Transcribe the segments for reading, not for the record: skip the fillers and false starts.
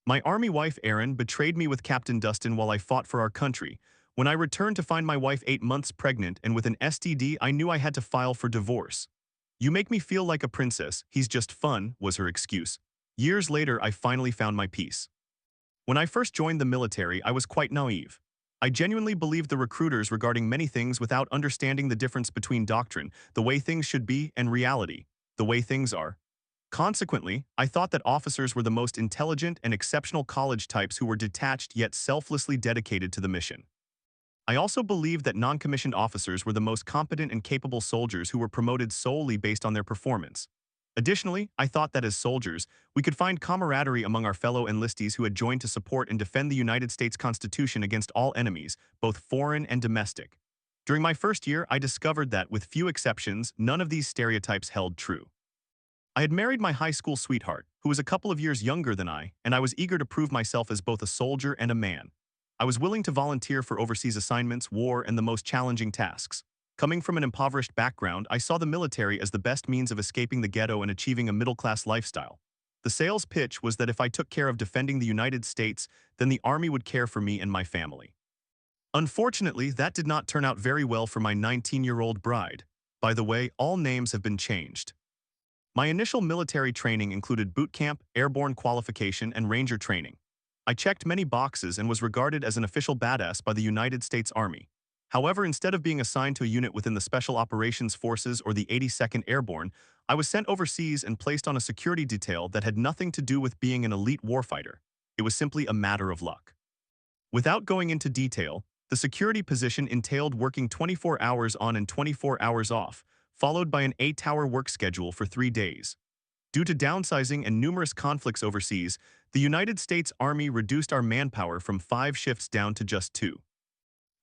My army wife, Erin, betrayed me with Captain Dustin while I fought for our country. When I returned to find my wife 8 months pregnant and with an STD, I knew I had to file for divorce. You make me feel like a princess, he's just fun, was her excuse. Years later, I finally found my peace. When I first joined the military, I was quite naive. I genuinely believed the recruiters regarding many things without understanding the difference between doctrine, the way things should be, and reality, the way things are. Consequently, I thought that officers were the most intelligent and exceptional college types who were detached yet selflessly dedicated to the mission. I also believed that non-commissioned officers were the most competent and capable soldiers who were promoted solely based on their performance. Additionally, I thought that as soldiers, we could find camaraderie among our fellow enlistees who had joined to support and defend the United States Constitution against all enemies, both foreign and domestic. During my first year, I discovered that, with few exceptions, none of these stereotypes held true. I had married my high school sweetheart, who was a couple of years younger than I, and I was eager to prove myself as both a soldier and a man. I was willing to volunteer for overseas assignments, war, and the most challenging tasks. Coming from an impoverished background, I saw the military as the best means of escaping the ghetto and achieving a middle-class lifestyle. The sales pitch was that if I took care of defending the United States, then the Army would care for me and my family. Unfortunately, that did not turn out very well for my 19-year-old bride. By the way, all names have been changed. My initial military training included boot camp, airborne qualification, and ranger training. I checked many boxes and was regarded as an official badass by the United States Army. However, instead of being assigned to a unit within the Special Operations Forces or the 82nd Airborne, I was sent overseas and placed on a security detail that had nothing to do with being an elite warfighter. It was simply a matter of luck. Without going into detail, the security position entailed working 24 hours on and 24 hours off, followed by an 8-hour work schedule for 3 days. Due to downsizing and numerous conflicts overseas, the United States Army reduced our manpower from 5 shifts down to just 2.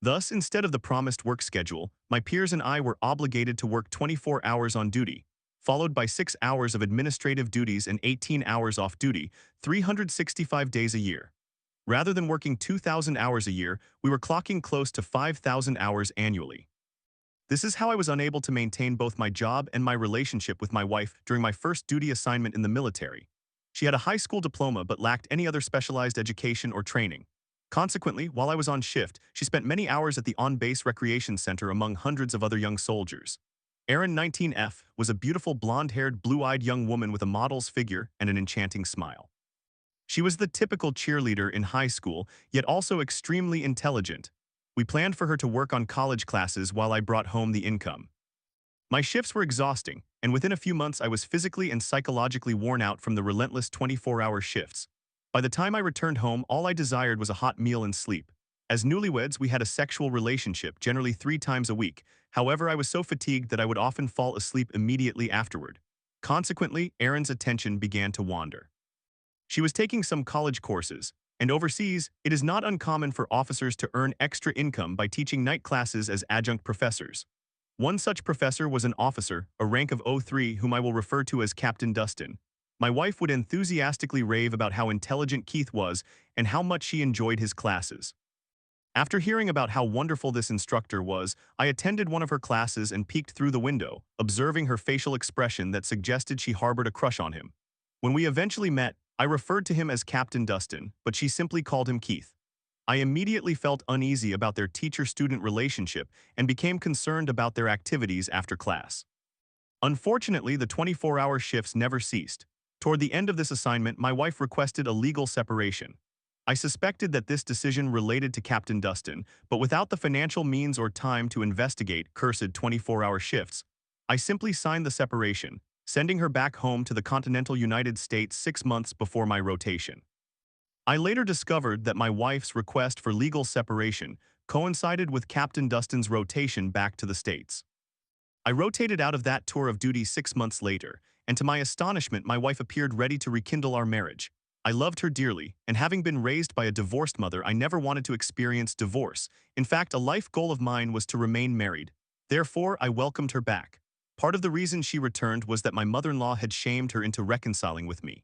Thus, instead of the promised work schedule, my peers and I were obligated to work 24 hours on duty, followed by 6 hours of administrative duties and 18 hours off duty, 365 days a year. Rather than working 2,000 hours a year, we were clocking close to 5,000 hours annually. This is how I was unable to maintain both my job and my relationship with my wife during my first duty assignment in the military. She had a high school diploma but lacked any other specialized education or training. Consequently, while I was on shift, she spent many hours at the on-base recreation center among hundreds of other young soldiers. Erin 19F was a beautiful blonde-haired, blue-eyed young woman with a model's figure and an enchanting smile. She was the typical cheerleader in high school, yet also extremely intelligent. We planned for her to work on college classes while I brought home the income. My shifts were exhausting, and within a few months I was physically and psychologically worn out from the relentless 24-hour shifts. By the time I returned home, all I desired was a hot meal and sleep. As newlyweds, we had a sexual relationship, generally 3 times a week. However, I was so fatigued that I would often fall asleep immediately afterward. Consequently, Erin's attention began to wander. She was taking some college courses, and overseas, it is not uncommon for officers to earn extra income by teaching night classes as adjunct professors. One such professor was an officer, a rank of 03, whom I will refer to as Captain Dustin. My wife would enthusiastically rave about how intelligent Keith was and how much she enjoyed his classes. After hearing about how wonderful this instructor was, I attended one of her classes and peeked through the window, observing her facial expression that suggested she harbored a crush on him. When we eventually met, I referred to him as Captain Dustin, but she simply called him Keith. I immediately felt uneasy about their teacher-student relationship and became concerned about their activities after class. Unfortunately, the 24-hour shifts never ceased. Toward the end of this assignment, my wife requested a legal separation. I suspected that this decision related to Captain Dustin, but without the financial means or time to investigate cursed 24-hour shifts, I simply signed the separation, sending her back home to the continental United States 6 months before my rotation. I later discovered that my wife's request for legal separation coincided with Captain Dustin's rotation back to the States. I rotated out of that tour of duty 6 months later, and to my astonishment, my wife appeared ready to rekindle our marriage. I loved her dearly, and having been raised by a divorced mother, I never wanted to experience divorce. In fact, a life goal of mine was to remain married. Therefore, I welcomed her back. Part of the reason she returned was that my mother-in-law had shamed her into reconciling with me.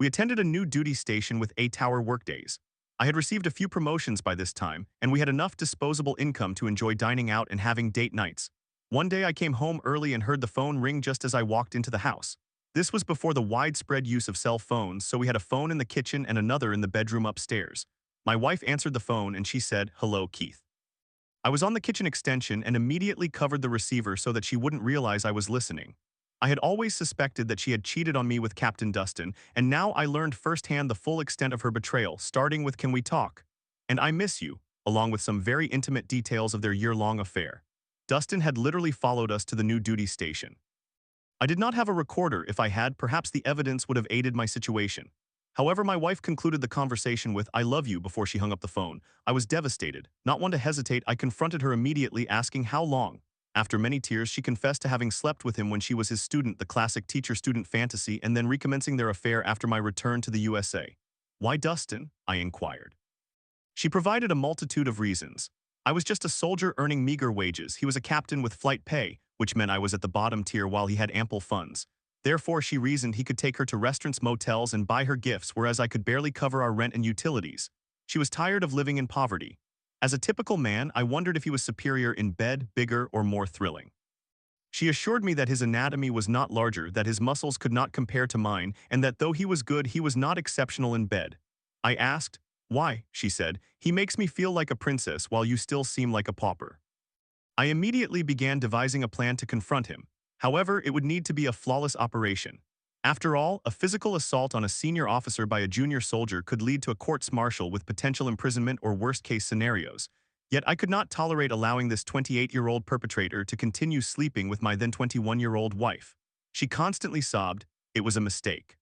We attended a new duty station with 8-hour workdays. I had received a few promotions by this time, and we had enough disposable income to enjoy dining out and having date nights. One day I came home early and heard the phone ring just as I walked into the house. This was before the widespread use of cell phones, so we had a phone in the kitchen and another in the bedroom upstairs. My wife answered the phone and she said, "Hello, Keith." I was on the kitchen extension and immediately covered the receiver so that she wouldn't realize I was listening. I had always suspected that she had cheated on me with Captain Dustin, and now I learned firsthand the full extent of her betrayal, starting with "Can we talk?" and "I miss you," along with some very intimate details of their year-long affair. Dustin had literally followed us to the new duty station. I did not have a recorder. If I had, perhaps the evidence would have aided my situation. However, my wife concluded the conversation with "I love you" before she hung up the phone. I was devastated. Not one to hesitate, I confronted her immediately, asking how long. After many tears, she confessed to having slept with him when she was his student, the classic teacher-student fantasy, and then recommencing their affair after my return to the USA. "Why Dustin?" I inquired. She provided a multitude of reasons. "I was just a soldier earning meager wages. He was a captain with flight pay, which meant I was at the bottom tier while he had ample funds. Therefore, she reasoned, he could take her to restaurants, motels, and buy her gifts, whereas I could barely cover our rent and utilities. She was tired of living in poverty. As a typical man, I wondered if he was superior in bed, bigger, or more thrilling. She assured me that his anatomy was not larger, that his muscles could not compare to mine, and that though he was good, he was not exceptional in bed. I asked, "Why?" She said, "He makes me feel like a princess while you still seem like a pauper." I immediately began devising a plan to confront him. However, it would need to be a flawless operation. After all, a physical assault on a senior officer by a junior soldier could lead to a courts-martial with potential imprisonment or worst-case scenarios. Yet I could not tolerate allowing this 28-year-old perpetrator to continue sleeping with my then 21-year-old wife. She constantly sobbed, "It was a mistake."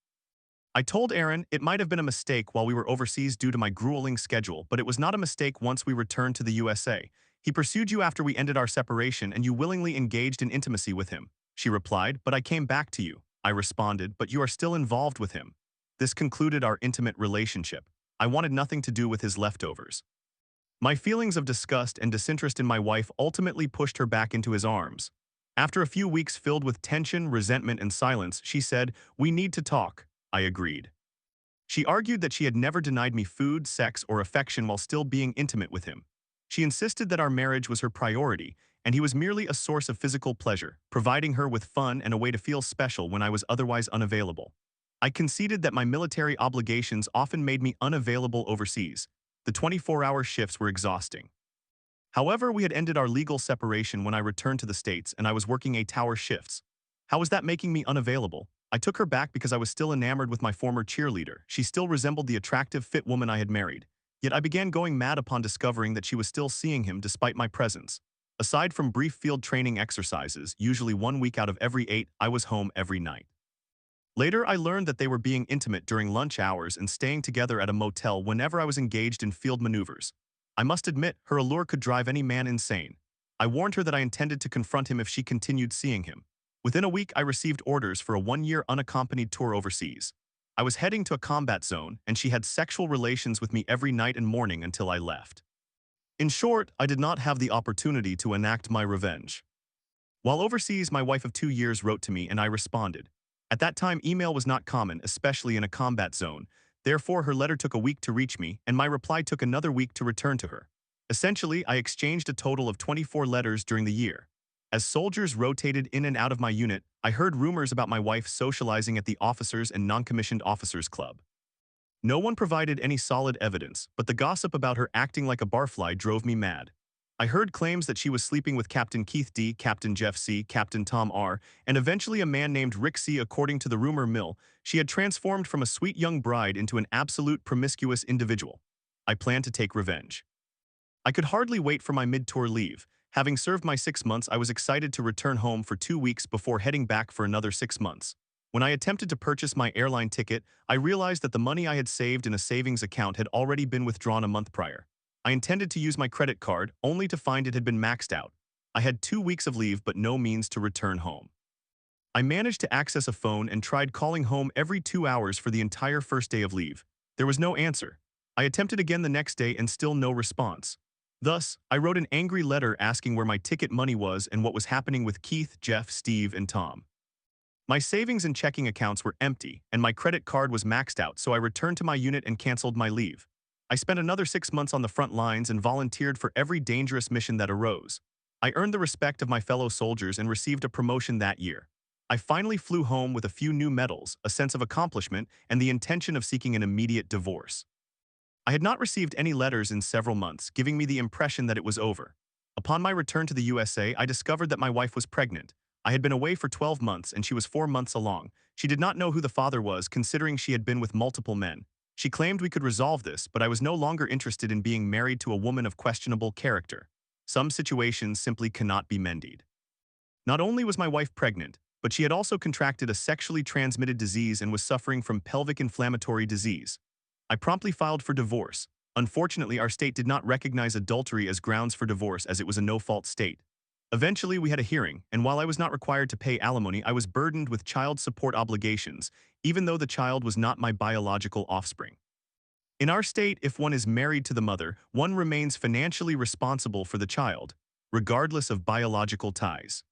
I told Erin it might have been a mistake while we were overseas due to my grueling schedule, but it was not a mistake once we returned to the USA. "He pursued you after we ended our separation and you willingly engaged in intimacy with him," she replied. "But I came back to you." I responded, "But you are still involved with him." This concluded our intimate relationship. I wanted nothing to do with his leftovers. My feelings of disgust and disinterest in my wife ultimately pushed her back into his arms. After a few weeks filled with tension, resentment, and silence, she said, "We need to talk." I agreed. She argued that she had never denied me food, sex, or affection while still being intimate with him. She insisted that our marriage was her priority, and he was merely a source of physical pleasure, providing her with fun and a way to feel special when I was otherwise unavailable. I conceded that my military obligations often made me unavailable overseas. The 24-hour shifts were exhausting. However, we had ended our legal separation when I returned to the States and I was working 8-hour shifts. How was that making me unavailable? I took her back because I was still enamored with my former cheerleader. She still resembled the attractive, fit woman I had married. Yet I began going mad upon discovering that she was still seeing him despite my presence. Aside from brief field training exercises, usually 1 week out of every 8, I was home every night. Later, I learned that they were being intimate during lunch hours and staying together at a motel whenever I was engaged in field maneuvers. I must admit, her allure could drive any man insane. I warned her that I intended to confront him if she continued seeing him. Within a week, I received orders for a 1-year unaccompanied tour overseas. I was heading to a combat zone, and she had sexual relations with me every night and morning until I left. In short, I did not have the opportunity to enact my revenge. While overseas, my wife of 2 years wrote to me and I responded. At that time, email was not common, especially in a combat zone. Therefore, her letter took a week to reach me, and my reply took another week to return to her. Essentially, I exchanged a total of 24 letters during the year. As soldiers rotated in and out of my unit, I heard rumors about my wife socializing at the Officers and Non-Commissioned Officers Club. No one provided any solid evidence, but the gossip about her acting like a barfly drove me mad. I heard claims that she was sleeping with Captain Keith D., Captain Jeff C., Captain Tom R., and eventually a man named Rick C. According to the rumor mill, she had transformed from a sweet young bride into an absolute promiscuous individual. I planned to take revenge. I could hardly wait for my mid-tour leave. Having served my 6 months, I was excited to return home for 2 weeks before heading back for another 6 months. When I attempted to purchase my airline ticket, I realized that the money I had saved in a savings account had already been withdrawn a month prior. I intended to use my credit card, only to find it had been maxed out. I had 2 weeks of leave but no means to return home. I managed to access a phone and tried calling home every 2 hours for the entire first day of leave. There was no answer. I attempted again the next day and still no response. Thus, I wrote an angry letter asking where my ticket money was and what was happening with Keith, Jeff, Steve, and Tom. My savings and checking accounts were empty, and my credit card was maxed out, so I returned to my unit and canceled my leave. I spent another 6 months on the front lines and volunteered for every dangerous mission that arose. I earned the respect of my fellow soldiers and received a promotion that year. I finally flew home with a few new medals, a sense of accomplishment, and the intention of seeking an immediate divorce. I had not received any letters in several months, giving me the impression that it was over. Upon my return to the USA, I discovered that my wife was pregnant. I had been away for 12 months and she was 4 months along. She did not know who the father was, considering she had been with multiple men. She claimed we could resolve this, but I was no longer interested in being married to a woman of questionable character. Some situations simply cannot be mended. Not only was my wife pregnant, but she had also contracted a sexually transmitted disease and was suffering from pelvic inflammatory disease. I promptly filed for divorce. Unfortunately, our state did not recognize adultery as grounds for divorce as it was a no-fault state. Eventually, we had a hearing, and while I was not required to pay alimony, I was burdened with child support obligations, even though the child was not my biological offspring. In our state, if one is married to the mother, one remains financially responsible for the child, regardless of biological ties.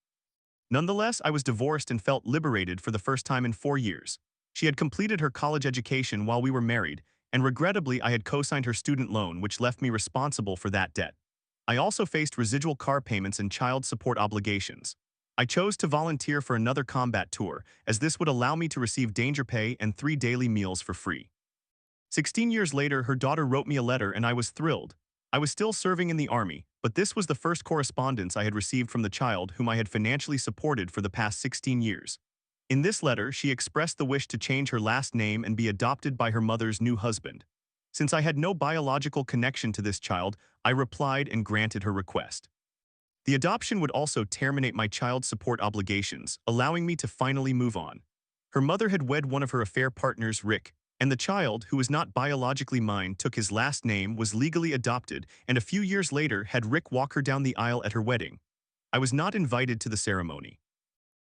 Nonetheless, I was divorced and felt liberated for the first time in 4 years. She had completed her college education while we were married, and regrettably I had co-signed her student loan, which left me responsible for that debt. I also faced residual car payments and child support obligations. I chose to volunteer for another combat tour, as this would allow me to receive danger pay and 3 daily meals for free. 16 years later, her daughter wrote me a letter and I was thrilled. I was still serving in the army, but this was the first correspondence I had received from the child whom I had financially supported for the past 16 years. In this letter, she expressed the wish to change her last name and be adopted by her mother's new husband. Since I had no biological connection to this child, I replied and granted her request. The adoption would also terminate my child support obligations, allowing me to finally move on. Her mother had wed one of her affair partners, Rick, and the child, who was not biologically mine, took his last name, was legally adopted, and a few years later had Rick walk her down the aisle at her wedding. I was not invited to the ceremony.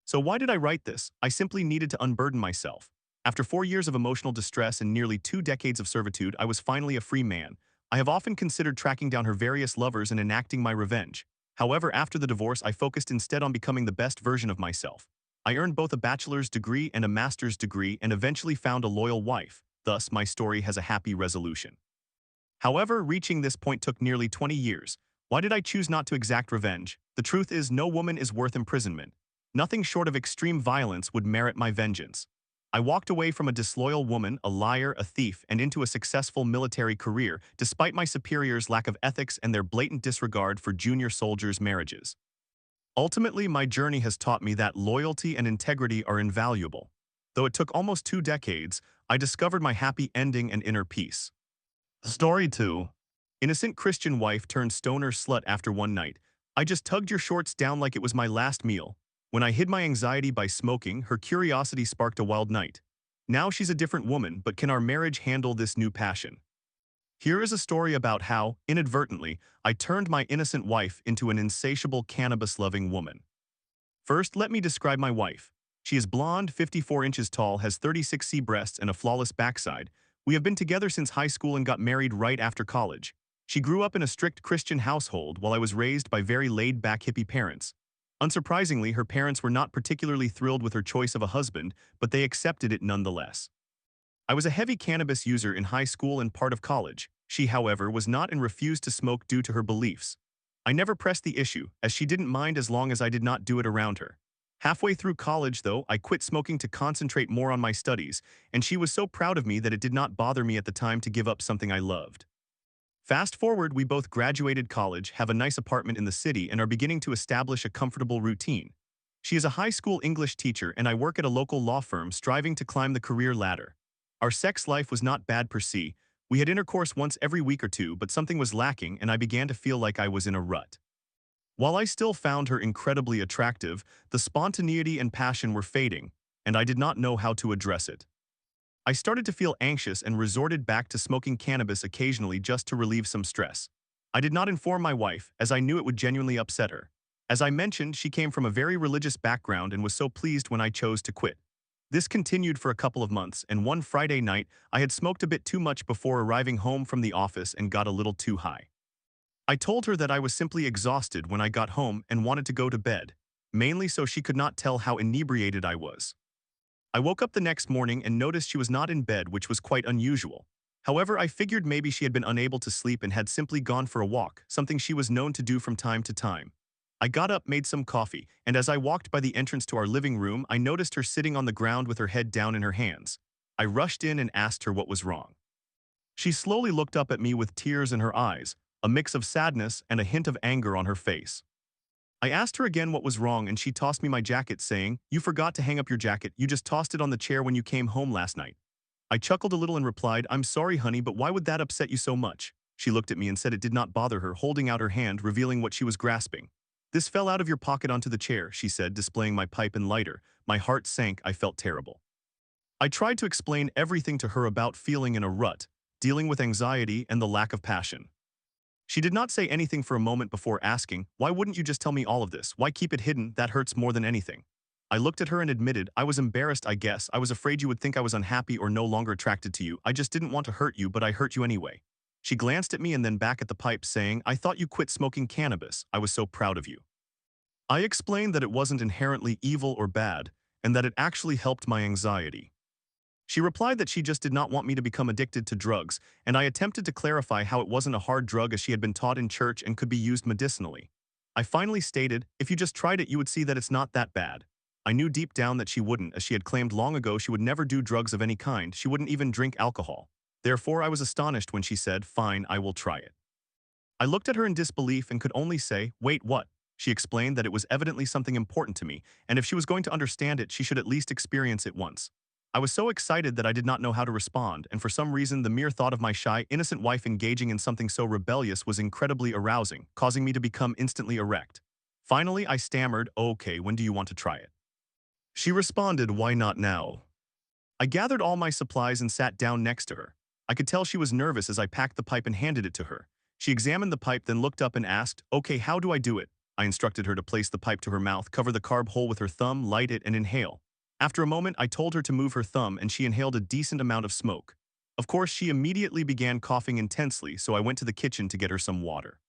So why did I write this? I simply needed to unburden myself. After 4 years of emotional distress and nearly 2 decades of servitude, I was finally a free man. I have often considered tracking down her various lovers and enacting my revenge. However, after the divorce, I focused instead on becoming the best version of myself. I earned both a bachelor's degree and a master's degree and eventually found a loyal wife. Thus, my story has a happy resolution. However, reaching this point took nearly 20 years. Why did I choose not to exact revenge? The truth is, no woman is worth imprisonment. Nothing short of extreme violence would merit my vengeance. I walked away from a disloyal woman, a liar, a thief, and into a successful military career, despite my superiors' lack of ethics and their blatant disregard for junior soldiers' marriages. Ultimately, my journey has taught me that loyalty and integrity are invaluable. Though it took almost 2 decades, I discovered my happy ending and inner peace. Story 2. Innocent Christian wife turned stoner slut after one night. I just tugged your shorts down like it was my last meal. When I hid my anxiety by smoking, her curiosity sparked a wild night. Now she's a different woman, but can our marriage handle this new passion? Here is a story about how, inadvertently, I turned my innocent wife into an insatiable cannabis-loving woman. First, let me describe my wife. She is blonde, 54 inches tall, has 36C breasts and a flawless backside. We have been together since high school and got married right after college. She grew up in a strict Christian household while I was raised by very laid-back hippie parents. Unsurprisingly, her parents were not particularly thrilled with her choice of a husband, but they accepted it nonetheless. I was a heavy cannabis user in high school and part of college. She, however, was not and refused to smoke due to her beliefs. I never pressed the issue, as she didn't mind as long as I did not do it around her. Halfway through college, though, I quit smoking to concentrate more on my studies, and she was so proud of me that it did not bother me at the time to give up something I loved. Fast forward, we both graduated college, have a nice apartment in the city, and are beginning to establish a comfortable routine. She is a high school English teacher, and I work at a local law firm striving to climb the career ladder. Our sex life was not bad per se. We had intercourse once every week or two, but something was lacking, and I began to feel like I was in a rut. While I still found her incredibly attractive, the spontaneity and passion were fading, and I did not know how to address it. I started to feel anxious and resorted back to smoking cannabis occasionally just to relieve some stress. I did not inform my wife, as I knew it would genuinely upset her. As I mentioned, she came from a very religious background and was so pleased when I chose to quit. This continued for a couple of months, and one Friday night, I had smoked a bit too much before arriving home from the office and got a little too high. I told her that I was simply exhausted when I got home and wanted to go to bed, mainly so she could not tell how inebriated I was. I woke up the next morning and noticed she was not in bed, which was quite unusual. However, I figured maybe she had been unable to sleep and had simply gone for a walk, something she was known to do from time to time. I got up, made some coffee, and as I walked by the entrance to our living room, I noticed her sitting on the ground with her head down in her hands. I rushed in and asked her what was wrong. She slowly looked up at me with tears in her eyes, a mix of sadness and a hint of anger on her face. I asked her again what was wrong and she tossed me my jacket saying, "You forgot to hang up your jacket, you just tossed it on the chair when you came home last night." I chuckled a little and replied, "I'm sorry honey, but why would that upset you so much?" She looked at me and said it did not bother her, holding out her hand, revealing what she was grasping. "This fell out of your pocket onto the chair," she said, displaying my pipe and lighter. My heart sank, I felt terrible. I tried to explain everything to her about feeling in a rut, dealing with anxiety and the lack of passion. She did not say anything for a moment before asking, "Why wouldn't you just tell me all of this? Why keep it hidden? That hurts more than anything." I looked at her and admitted, "I was embarrassed, I guess. I was afraid you would think I was unhappy or no longer attracted to you. I just didn't want to hurt you, but I hurt you anyway." She glanced at me and then back at the pipe saying, "I thought you quit smoking cannabis. I was so proud of you." I explained that it wasn't inherently evil or bad, and that it actually helped my anxiety. She replied that she just did not want me to become addicted to drugs, and I attempted to clarify how it wasn't a hard drug as she had been taught in church and could be used medicinally. I finally stated, "If you just tried it, you would see that it's not that bad." I knew deep down that she wouldn't, as she had claimed long ago she would never do drugs of any kind, she wouldn't even drink alcohol. Therefore, I was astonished when she said, "Fine, I will try it." I looked at her in disbelief and could only say, "Wait, what?" She explained that it was evidently something important to me, and if she was going to understand it, she should at least experience it once. I was so excited that I did not know how to respond, and for some reason the mere thought of my shy, innocent wife engaging in something so rebellious was incredibly arousing, causing me to become instantly erect. Finally, I stammered, "Okay, when do you want to try it?" She responded, "Why not now?" I gathered all my supplies and sat down next to her. I could tell she was nervous as I packed the pipe and handed it to her. She examined the pipe, then looked up and asked, "Okay, how do I do it?" I instructed her to place the pipe to her mouth, cover the carb hole with her thumb, light it, and inhale. After a moment, I told her to move her thumb and she inhaled a decent amount of smoke. Of course, she immediately began coughing intensely, so I went to the kitchen to get her some water.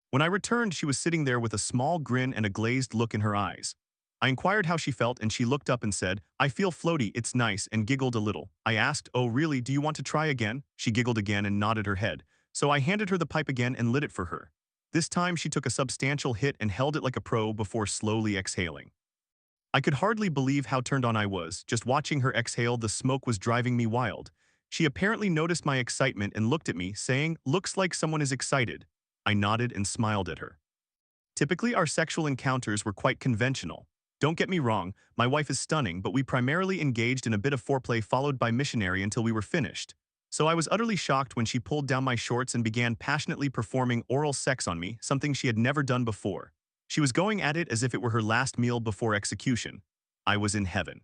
When I returned, she was sitting there with a small grin and a glazed look in her eyes. I inquired how she felt and she looked up and said, "I feel floaty, it's nice," and giggled a little. I asked, "Oh really, do you want to try again?" She giggled again and nodded her head. So I handed her the pipe again and lit it for her. This time she took a substantial hit and held it like a pro before slowly exhaling. I could hardly believe how turned on I was. Just watching her exhale, the smoke was driving me wild. She apparently noticed my excitement and looked at me, saying, "Looks like someone is excited." I nodded and smiled at her. Typically, our sexual encounters were quite conventional. Don't get me wrong, my wife is stunning, but we primarily engaged in a bit of foreplay followed by missionary until we were finished. So I was utterly shocked when she pulled down my shorts and began passionately performing oral sex on me, something she had never done before. She was going at it as if it were her last meal before execution. I was in heaven.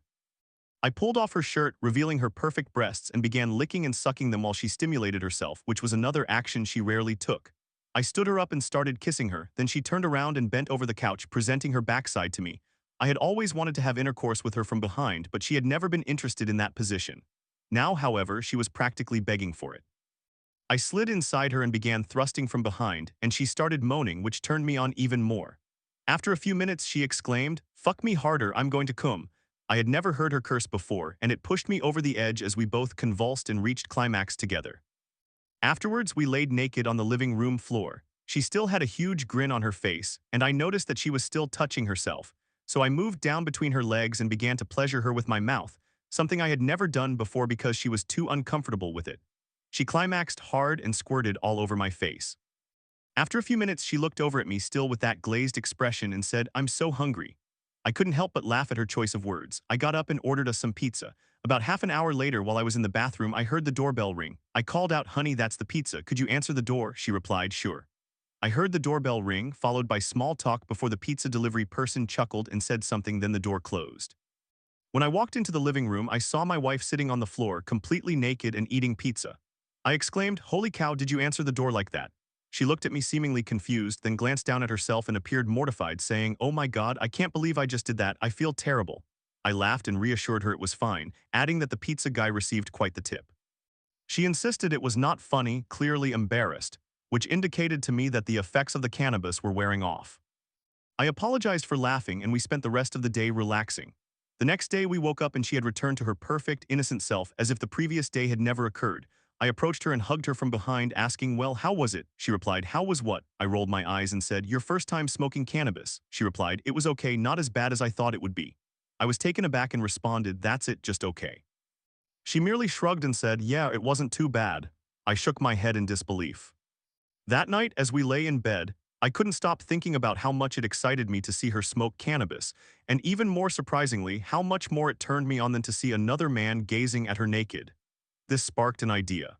I pulled off her shirt, revealing her perfect breasts, and began licking and sucking them while she stimulated herself, which was another action she rarely took. I stood her up and started kissing her, then she turned around and bent over the couch, presenting her backside to me. I had always wanted to have intercourse with her from behind, but she had never been interested in that position. Now, however, she was practically begging for it. I slid inside her and began thrusting from behind, and she started moaning, which turned me on even more. After a few minutes, she exclaimed, "Fuck me harder, I'm going to cum." I had never heard her curse before, and it pushed me over the edge as we both convulsed and reached climax together. Afterwards, we laid naked on the living room floor. She still had a huge grin on her face, and I noticed that she was still touching herself. So I moved down between her legs and began to pleasure her with my mouth, something I had never done before because she was too uncomfortable with it. She climaxed hard and squirted all over my face. After a few minutes, she looked over at me still with that glazed expression and said, "I'm so hungry." I couldn't help but laugh at her choice of words. I got up and ordered us some pizza. About half an hour later, while I was in the bathroom, I heard the doorbell ring. I called out, "Honey, that's the pizza. Could you answer the door?" She replied, "Sure." I heard the doorbell ring, followed by small talk before the pizza delivery person chuckled and said something, then the door closed. When I walked into the living room, I saw my wife sitting on the floor, completely naked and eating pizza. I exclaimed, "Holy cow, did you answer the door like that?" She looked at me seemingly confused, then glanced down at herself and appeared mortified, saying, "Oh my God, I can't believe I just did that. I feel terrible." I laughed and reassured her it was fine, adding that the pizza guy received quite the tip. She insisted it was not funny, clearly embarrassed, which indicated to me that the effects of the cannabis were wearing off. I apologized for laughing and we spent the rest of the day relaxing. The next day we woke up and she had returned to her perfect, innocent self as if the previous day had never occurred. I approached her and hugged her from behind, asking, "Well, how was it?" She replied, "How was what?" I rolled my eyes and said, "Your first time smoking cannabis." She replied, "It was okay, not as bad as I thought it would be." I was taken aback and responded, "That's it, just okay." She merely shrugged and said, "Yeah, it wasn't too bad." I shook my head in disbelief. That night, as we lay in bed, I couldn't stop thinking about how much it excited me to see her smoke cannabis, and even more surprisingly, how much more it turned me on than to see another man gazing at her naked. This sparked an idea.